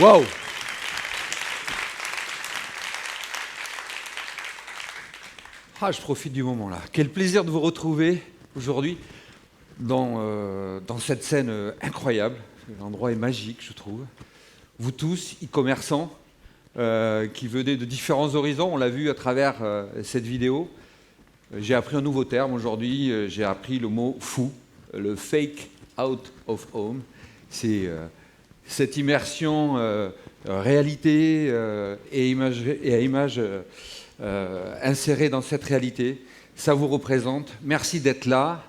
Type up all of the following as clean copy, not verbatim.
Waouh! Ah, je profite du moment là. Quel plaisir de vous retrouver aujourd'hui dans cette scène incroyable. L'endroit est magique, je trouve. Vous tous, e-commerçants, qui venez de différents horizons, on l'a vu à travers cette vidéo. J'ai appris un nouveau terme aujourd'hui, j'ai appris le mot fou, le fake out of home. C'est cette immersion réalité et à image insérée dans cette réalité. Ça vous représente. Merci d'être là.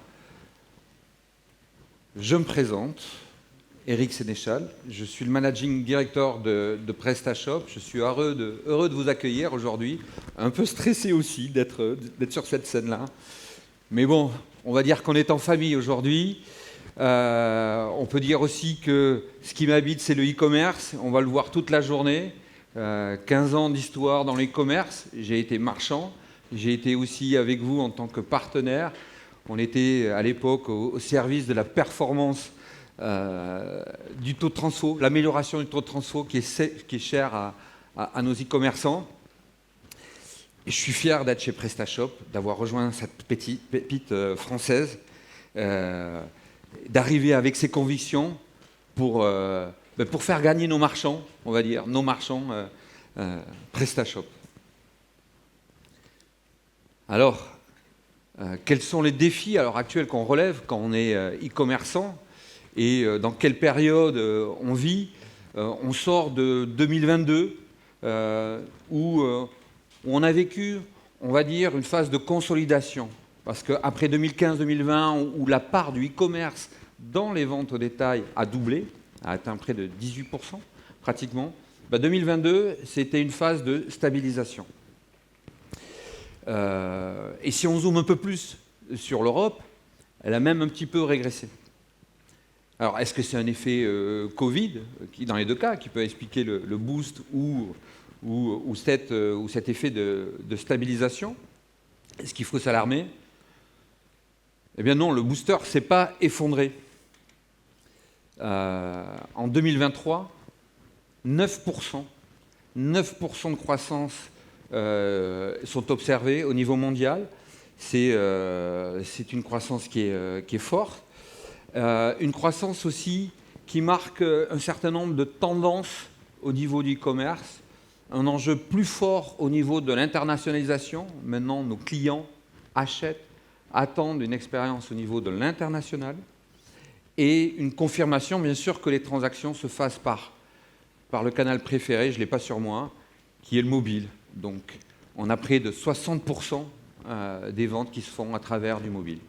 Je me présente, Eric Sénéchal. Je suis le managing director de PrestaShop. Je suis heureux de vous accueillir aujourd'hui. Un peu stressé aussi d'être sur cette scène-là. Mais bon, on va dire qu'on est en famille aujourd'hui. On peut dire aussi que ce qui m'habite, c'est le e-commerce. On va le voir toute la journée. 15 ans d'histoire dans l'e-commerce. J'ai été marchand. J'ai été aussi avec vous en tant que partenaire. On était à l'époque au service de la performance du taux de transfo, l'amélioration du taux de transfo qui est cher à nos e-commerçants. Et je suis fier d'être chez PrestaShop, d'avoir rejoint cette pépite française, d'arriver avec ses convictions pour faire gagner nos marchands, on va dire, nos marchands PrestaShop. Alors, quels sont les défis à l'heure actuelle qu'on relève quand on est e-commerçant et dans quelle période on vit? On sort de 2022 où on a vécu, on va dire, une phase de consolidation. Parce qu'après 2015-2020, où la part du e-commerce dans les ventes au détail a doublé, a atteint près de 18% pratiquement, 2022, c'était une phase de stabilisation. Et si on zoome un peu plus sur l'Europe, elle a même un petit peu régressé. Alors, est-ce que c'est un effet Covid, qui, dans les deux cas, qui peut expliquer le boost ou cet effet de stabilisation? Est-ce qu'il faut s'alarmer? Eh bien non, le booster ne s'est pas effondré. En 2023, 9% de croissance sont observés au niveau mondial. C'est une croissance qui est forte. Une croissance aussi qui marque un certain nombre de tendances au niveau du e-commerce, un enjeu plus fort au niveau de l'internationalisation. Maintenant, nos clients attendent une expérience au niveau de l'international et une confirmation, bien sûr, que les transactions se fassent par le canal préféré, je ne l'ai pas sur moi, qui est le mobile. Donc, on a près de 60% des ventes qui se font à travers du mobile.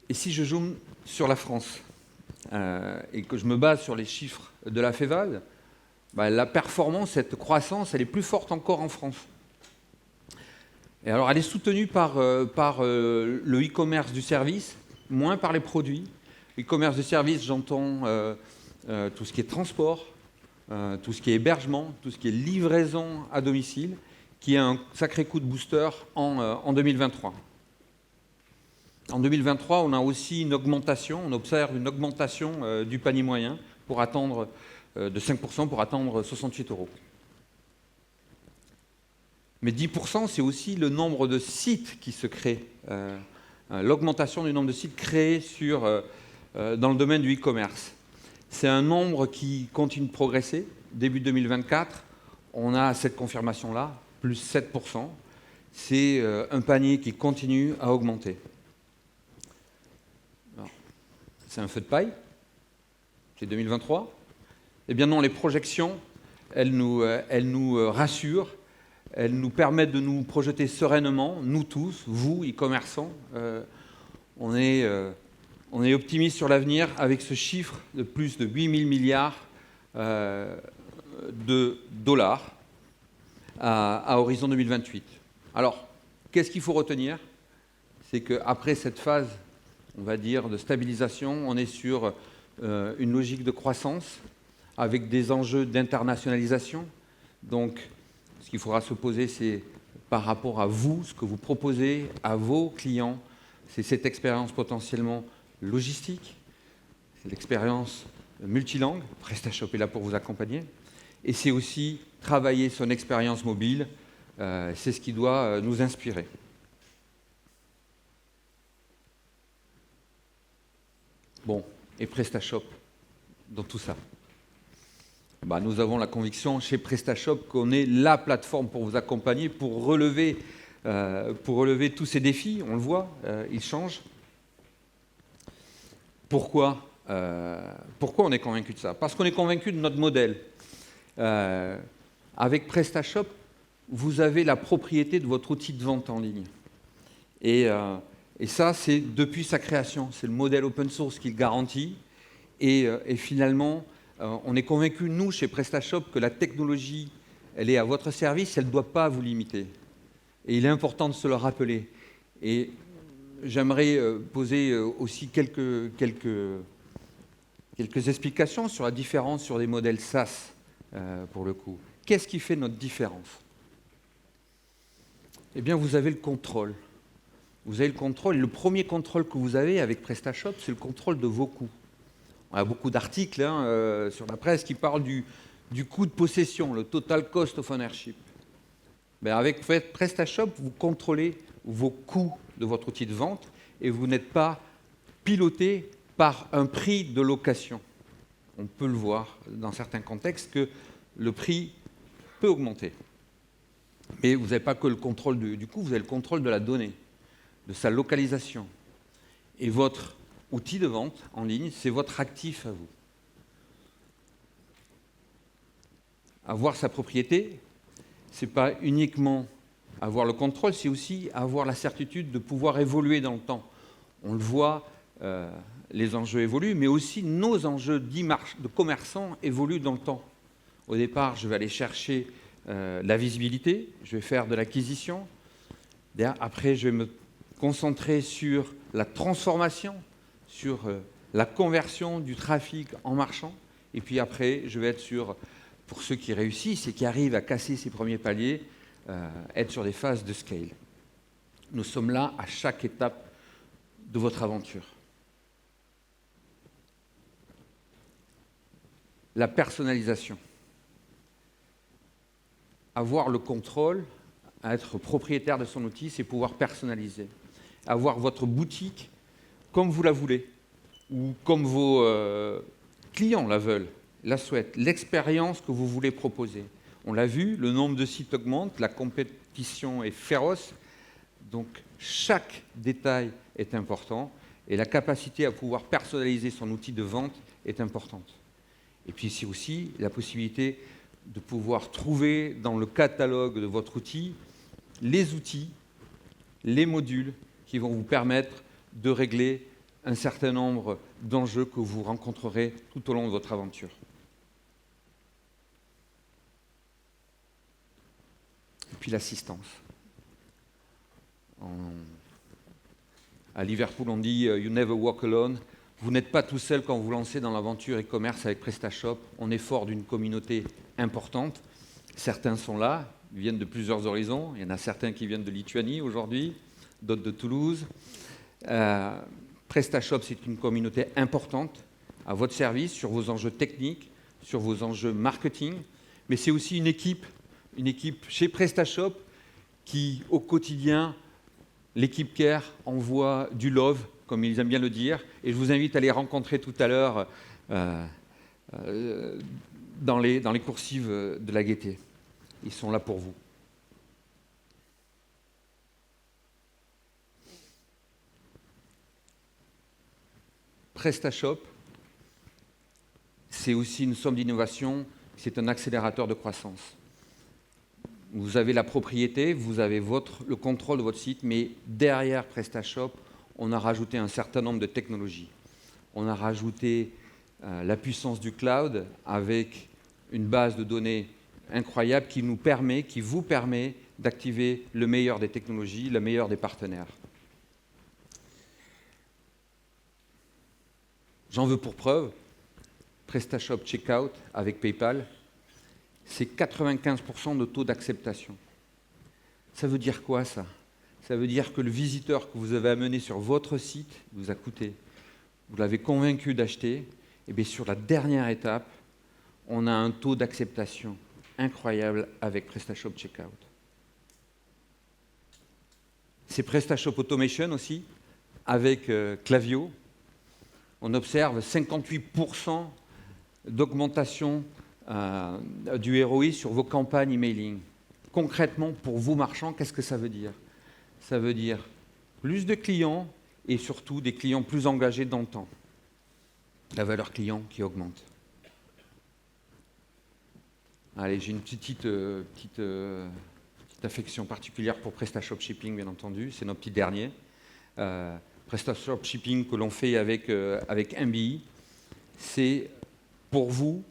Et si je zoome sur la France et que je me base sur les chiffres de la FEVAL, la performance, cette croissance, elle est plus forte encore en France. Et alors, elle est soutenue par le e-commerce du service, moins par les produits. E-commerce de service, j'entends tout ce qui est transport, tout ce qui est hébergement, tout ce qui est livraison à domicile, qui a un sacré coup de booster en 2023. En 2023, on a aussi une augmentation, on observe une augmentation du panier moyen pour attendre de 5% pour attendre 68 €. Mais 10%, c'est aussi le nombre de sites qui se créent, l'augmentation du nombre de sites créés dans le domaine du e-commerce. C'est un nombre qui continue de progresser. Début 2024, on a cette confirmation-là, plus 7%. C'est un panier qui continue à augmenter. C'est un feu de paille. C'est 2023. Eh bien non, les projections, elles nous rassurent. Elles nous permettent de nous projeter sereinement, nous tous, vous, e-commerçants. On est optimiste sur l'avenir avec ce chiffre de plus de 8 000 milliards de dollars à horizon 2028. Alors, qu'est-ce qu'il faut retenir? C'est qu'après cette phase, on va dire, de stabilisation, on est sur une logique de croissance avec des enjeux d'internationalisation. Donc, ce qu'il faudra se poser, c'est par rapport à vous, ce que vous proposez à vos clients, c'est cette expérience potentiellement logistique, c'est l'expérience multilangue. PrestaShop est là pour vous accompagner. Et c'est aussi travailler son expérience mobile. C'est ce qui doit nous inspirer. Bon, et PrestaShop dans tout ça. Nous avons la conviction chez PrestaShop qu'on est la plateforme pour vous accompagner, pour relever tous ces défis. On le voit, ils changent. Pourquoi on est convaincu de ça? Parce qu'on est convaincu de notre modèle. Avec PrestaShop, vous avez la propriété de votre outil de vente en ligne. Et ça, c'est depuis sa création. C'est le modèle open source qui le garantit. Et finalement, on est convaincu, nous, chez PrestaShop, que la technologie, elle est à votre service, elle ne doit pas vous limiter. Et il est important de se le rappeler. Et j'aimerais poser aussi quelques explications sur la différence sur des modèles SaaS, pour le coup. Qu'est-ce qui fait notre différence? Eh bien, vous avez le contrôle. Vous avez le contrôle. Et le premier contrôle que vous avez avec PrestaShop, c'est le contrôle de vos coûts. On a beaucoup d'articles sur la presse qui parlent du coût de possession, le total cost of ownership. Avec PrestaShop, vous contrôlez vos coûts de votre outil de vente et vous n'êtes pas piloté par un prix de location. On peut le voir dans certains contextes que le prix peut augmenter. Mais vous n'avez pas que le contrôle du coût, vous avez le contrôle de la donnée, de sa localisation. Et votre outil de vente en ligne, c'est votre actif à vous. Avoir sa propriété, ce n'est pas uniquement avoir le contrôle, c'est aussi avoir la certitude de pouvoir évoluer dans le temps. On le voit, les enjeux évoluent, mais aussi nos enjeux de commerçants évoluent dans le temps. Au départ, je vais aller chercher la visibilité, je vais faire de l'acquisition. Après, je vais me concentrer sur la transformation, sur la conversion du trafic en marchand. Et puis après, je vais être sur, pour ceux qui réussissent et qui arrivent à casser ces premiers paliers, être sur des phases de scale. Nous sommes là à chaque étape de votre aventure. La personnalisation. Avoir le contrôle, être propriétaire de son outil, c'est pouvoir personnaliser. Avoir votre boutique comme vous la voulez, ou comme vos clients la veulent, la souhaitent, l'expérience que vous voulez proposer. On l'a vu, le nombre de sites augmente, la compétition est féroce, donc chaque détail est important, et la capacité à pouvoir personnaliser son outil de vente est importante. Et puis c'est aussi la possibilité de pouvoir trouver dans le catalogue de votre outil, les modules qui vont vous permettre de régler un certain nombre d'enjeux que vous rencontrerez tout au long de votre aventure. Et puis l'assistance. À Liverpool, on dit « You never walk alone ». Vous n'êtes pas tout seul quand vous lancez dans l'aventure e-commerce avec PrestaShop. On est fort d'une communauté importante. Certains sont là, ils viennent de plusieurs horizons. Il y en a certains qui viennent de Lituanie aujourd'hui, d'autres de Toulouse. PrestaShop, c'est une communauté importante à votre service sur vos enjeux techniques, sur vos enjeux marketing. Mais c'est aussi une équipe chez PrestaShop qui, au quotidien, l'équipe Care envoie du love, comme ils aiment bien le dire, et je vous invite à les rencontrer tout à l'heure dans les coursives de la Gaîté. Ils sont là pour vous. PrestaShop, c'est aussi une somme d'innovation, c'est un accélérateur de croissance. Vous avez la propriété, vous avez le contrôle de votre site, mais derrière PrestaShop, on a rajouté un certain nombre de technologies. On a rajouté la puissance du cloud avec une base de données incroyable qui vous permet d'activer le meilleur des technologies, le meilleur des partenaires. J'en veux pour preuve, PrestaShop Checkout avec PayPal, c'est 95% de taux d'acceptation. Ça veut dire quoi, ça? Ça veut dire que le visiteur que vous avez amené sur votre site vous a coûté. Vous l'avez convaincu d'acheter, Et bien sur la dernière étape, on a un taux d'acceptation incroyable avec PrestaShop Checkout. C'est PrestaShop Automation aussi, avec Klaviyo. On observe 58% d'augmentation du ROI sur vos campagnes emailing. Concrètement, pour vous marchands, qu'est-ce que ça veut dire? Ça veut dire plus de clients et surtout des clients plus engagés dans le temps. La valeur client qui augmente. Allez, j'ai une petite affection particulière pour PrestaShop Shipping, bien entendu. C'est notre petit dernier. PrestaShop Shipping que l'on fait avec MBI, c'est pour vous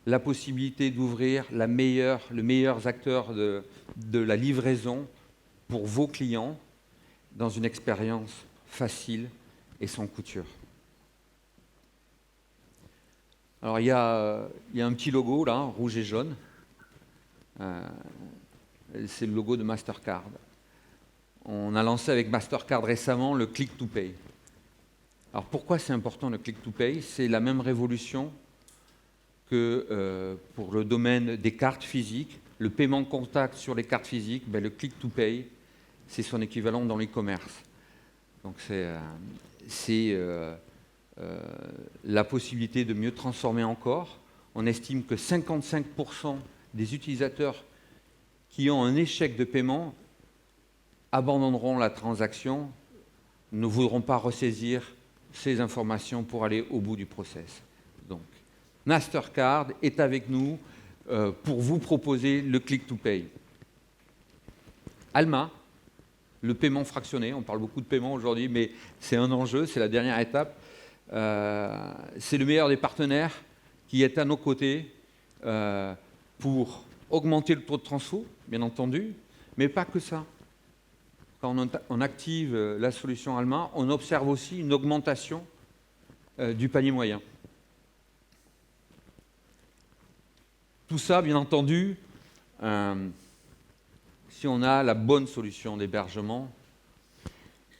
la possibilité d'ouvrir les meilleurs acteurs de la livraison pour vos clients dans une expérience facile et sans couture. Alors il y a un petit logo là, rouge et jaune. C'est le logo de Mastercard. On a lancé avec Mastercard récemment le Click to Pay. Alors pourquoi c'est important le Click to Pay? C'est la même révolution que pour le domaine des cartes physiques. Le paiement contact sur les cartes physiques, ben, le Click to Pay, c'est son équivalent dans l'e-commerce. Donc c'est la possibilité de mieux transformer encore. On estime que 55% des utilisateurs qui ont un échec de paiement abandonneront la transaction, ne voudront pas ressaisir ces informations pour aller au bout du process. Donc, Mastercard est avec nous pour vous proposer le Click to Pay. Alma, le paiement fractionné, on parle beaucoup de paiement aujourd'hui, mais c'est un enjeu, c'est la dernière étape. C'est le meilleur des partenaires qui est à nos côtés pour augmenter le taux de transfo, bien entendu, mais pas que ça. Quand on active la solution Alma, on observe aussi une augmentation du panier moyen. Tout ça, bien entendu, si on a la bonne solution d'hébergement,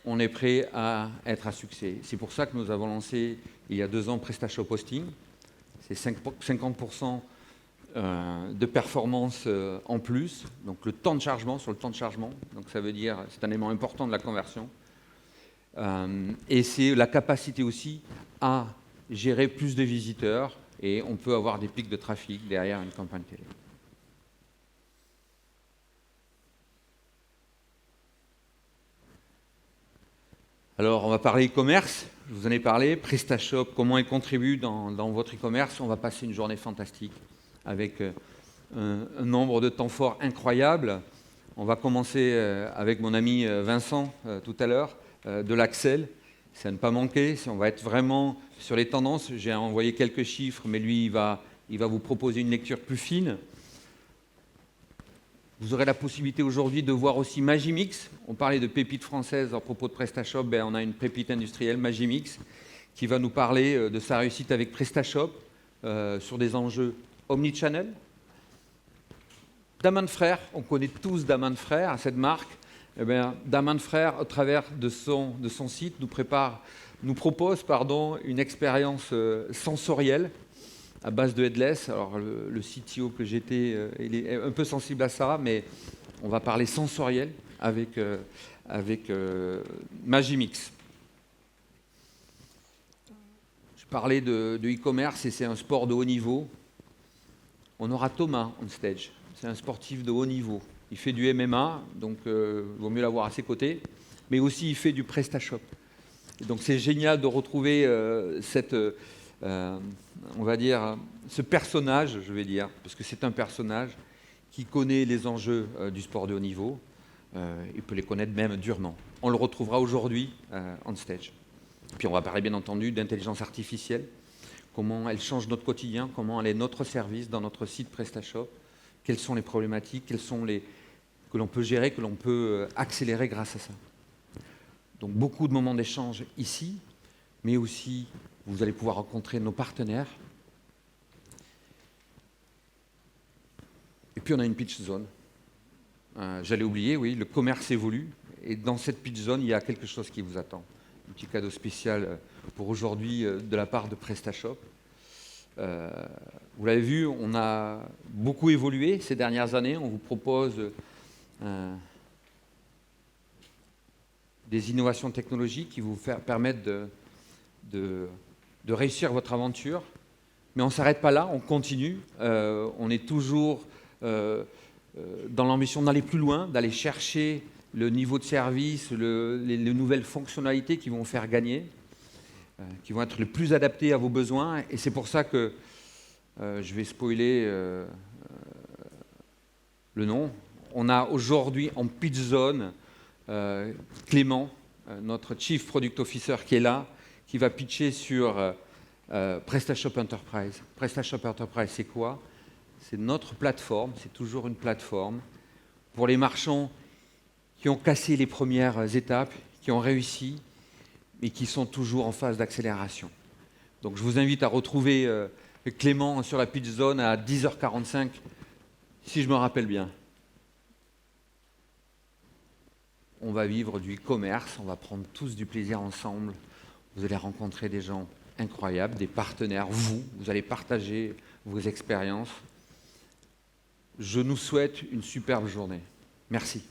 on est prêt à être à succès. C'est pour ça que nous avons lancé, il y a 2 ans, PrestaShop Hosting. C'est 50% de performance en plus, donc le temps de chargement sur le temps de chargement, donc ça veut dire, c'est un élément important de la conversion, et c'est la capacité aussi à gérer plus de visiteurs, et on peut avoir des pics de trafic derrière une campagne télé. Alors, on va parler e-commerce, je vous en ai parlé, PrestaShop, comment il contribue dans votre e-commerce. On va passer une journée fantastique avec un nombre de temps forts incroyable. On va commencer avec mon ami Vincent tout à l'heure, de l'Axel. C'est à ne pas manquer, on va être vraiment sur les tendances. J'ai envoyé quelques chiffres, mais lui, il va vous proposer une lecture plus fine. Vous aurez la possibilité aujourd'hui de voir aussi Magimix. On parlait de pépites françaises à propos de PrestaShop. Ben, on a une pépite industrielle, Magimix, qui va nous parler de sa réussite avec PrestaShop sur des enjeux omnichannel. Daman Frères, on connaît tous Daman Frères, cette marque. Eh bien, Daman Frères, au travers de son site, nous propose une expérience sensorielle à base de headless. Alors, le CTO que j'étais, il est un peu sensible à ça, mais on va parler sensoriel avec Magimix. Je parlais de e-commerce et c'est un sport de haut niveau. On aura Thomas on stage. C'est un sportif de haut niveau. Il fait du MMA, donc il vaut mieux l'avoir à ses côtés, mais aussi il fait du PrestaShop. Et donc c'est génial de retrouver on va dire, ce personnage, je vais dire, parce que c'est un personnage qui connaît les enjeux du sport de haut niveau, il peut les connaître même durement. On le retrouvera aujourd'hui on stage. Puis on va parler bien entendu d'intelligence artificielle, comment elle change notre quotidien, comment elle est notre service dans notre site PrestaShop, quelles sont les problématiques, que l'on peut gérer, que l'on peut accélérer grâce à ça. Donc beaucoup de moments d'échange ici, mais aussi vous allez pouvoir rencontrer nos partenaires. Et puis on a une pitch zone. J'allais oublier, oui, le commerce évolue. Et dans cette pitch zone, il y a quelque chose qui vous attend. Un petit cadeau spécial pour aujourd'hui de la part de PrestaShop. Vous l'avez vu, on a beaucoup évolué ces dernières années. On vous propose des innovations technologiques qui vous permettent de réussir votre aventure. Mais on ne s'arrête pas là, on continue. On est toujours dans l'ambition d'aller plus loin, d'aller chercher le niveau de service, les nouvelles fonctionnalités qui vont faire gagner, qui vont être les plus adaptées à vos besoins. Et c'est pour ça que je vais spoiler le nom. On a aujourd'hui en pitch zone Clément, notre Chief Product Officer qui est là, qui va pitcher sur PrestaShop Enterprise. PrestaShop Enterprise, c'est quoi? C'est notre plateforme, c'est toujours une plateforme pour les marchands qui ont cassé les premières étapes, qui ont réussi, mais qui sont toujours en phase d'accélération. Donc je vous invite à retrouver Clément sur la pitch zone à 10h45, si je me rappelle bien. On va vivre du e-commerce, on va prendre tous du plaisir ensemble. Vous allez rencontrer des gens incroyables, des partenaires, vous allez partager vos expériences. Je nous souhaite une superbe journée. Merci.